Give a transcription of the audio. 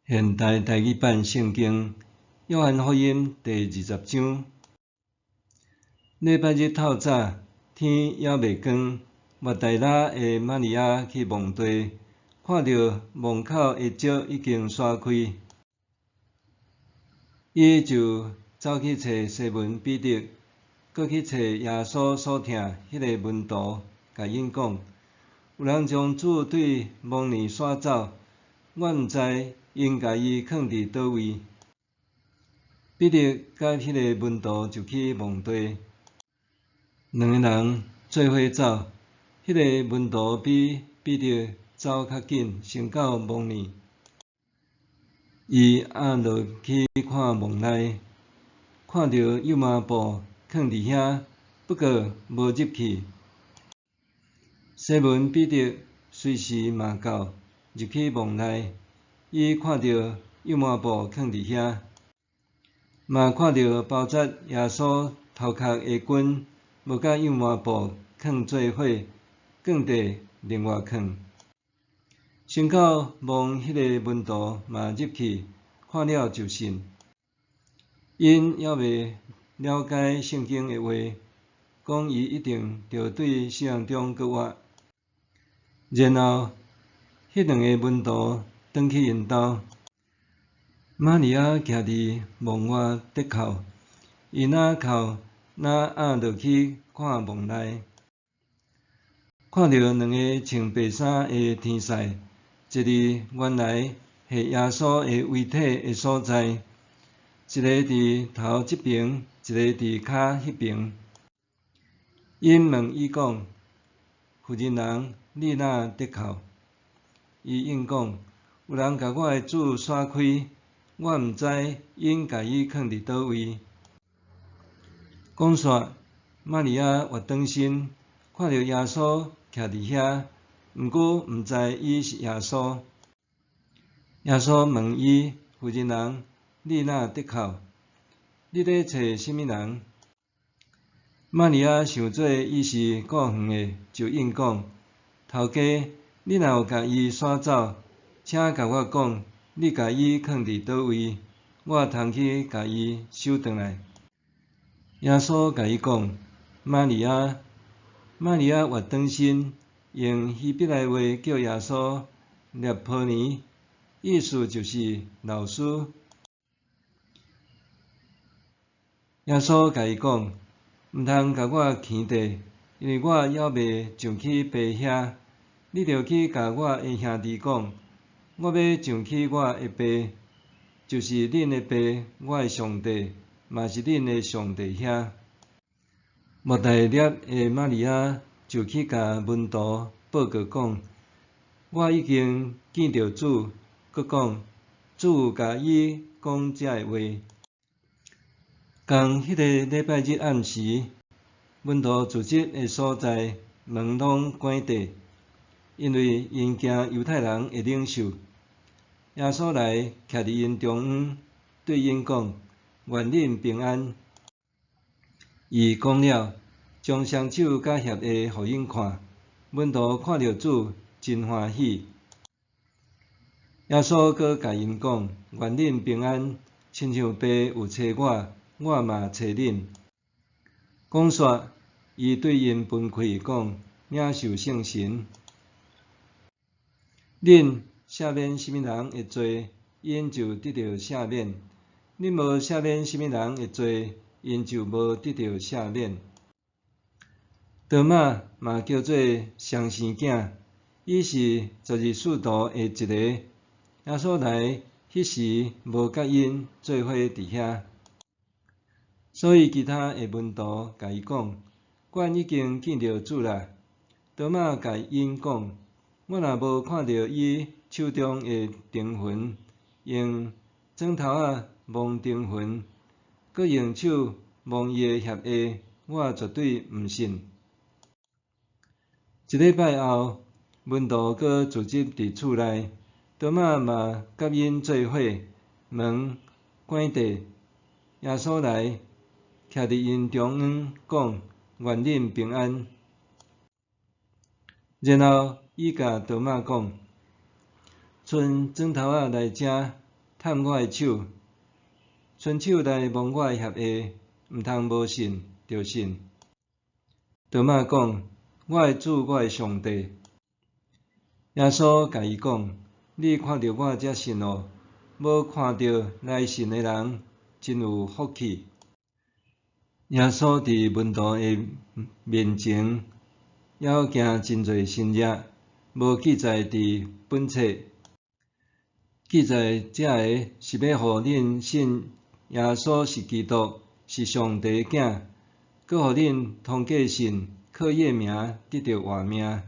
现代台语版圣经约翰福音第20章。礼拜日透早，天还未光，抹大拉的玛利亚去墓地，看到墓口的石已经刷开，伊就走去找西门彼得，搁去找耶稣所疼迄个门徒，甲因讲：有人将主对墓里刷走，我毋知因甲伊囥伫倒位。彼得甲迄个门徒就去墓地，两个人做伙走。迄个门徒比彼得走较紧，先到墓里。伊压落去看墓内，看到幼麻布囥伫遐，不过无入去。西门彼得随时嘛到，入去墓内，伊看到幼麻布囥伫遐，嘛看到包扎耶稣头壳的裙，无甲幼麻布囥做伙，放伫另外囥。先到墓迄个门徒嘛入去，看了就信。因还未了解圣经的话，讲伊一定着对死人中搁活。然后，迄两个门徒转去因兜，玛利亚徛伫墓外得哭，伊哪哭哪压落去看墓内，看到两个穿白衫的天使，一个原来是耶稣的遗体的所在，一个伫头这边，一个伫骹迄边。因问伊讲：妇人人，你哪得哭？伊应讲：有人甲我的主刷开，我毋知因甲伊囥伫倒位。讲煞，玛利亚活转身，看到耶稣徛伫遐，毋过毋知伊是耶稣。耶稣问伊：妇人人，你哪得哭？你咧找什么人？玛利亚想做伊是顾远的，就应讲：头家，你若有甲伊刷走，请甲我讲，你甲伊囥伫倒位，我通去甲伊收转来。耶稣甲伊讲：玛利亚。玛利亚活转身，用希伯来话叫耶稣列波尼，意思就是老师。耶稣甲伊讲：毋通甲我牵地，因为我还未上去爸遐。你着去甲我的兄弟讲，我要上去我的爸，就是恁的爸，我的上帝，嘛是恁的上帝遐。莫大粒的玛利亚就去甲门徒报告讲：我已经见到主，佮讲主有甲伊讲遮个话。共迄个礼拜日暗时，门徒聚集的所在门拢关闭，因为因惊犹太人会领受。耶稣来徛伫因中央，对因讲：愿恁平安。伊讲了，将双手甲血的互因看。门徒看到主，真欢喜。耶稣搁甲因讲：愿恁平安，亲像爸有找我，我嘛找恁。讲煞，伊对因分开讲：领受圣神。恁赦免什么人的罪，因就得到赦免；恁无赦免什么人的罪，因就无得到赦免。多马嘛叫做双生囝，伊是12使徒的一个。耶稣来迄时无甲因做伙伫遐，所以其他的门徒甲伊讲：阮已经见到主啦。多马甲因讲：我若无看到伊手中的钉痕，用指头仔摸钉痕，搁用手摸伊的血液，我绝对毋信。一礼拜后，门徒搁聚集伫厝内，多马嘛甲因做伙，门关闭。耶稣来徛伫因中央，讲：愿恁平安。然后伊甲多马讲：剩指头仔来遮，探我诶手，伸手来摸我诶血液，毋通无信着信。多马讲：我诶主，我诶上帝。耶稣甲伊讲：你看到我才信哦，无看到来信诶人真有福气。耶稣伫门徒诶面前，还有行真侪神迹，无记载伫本册。记载这个是要互恁信耶稣是基督，是上帝的囝，搁互恁通过信，靠伊诶名得到活命。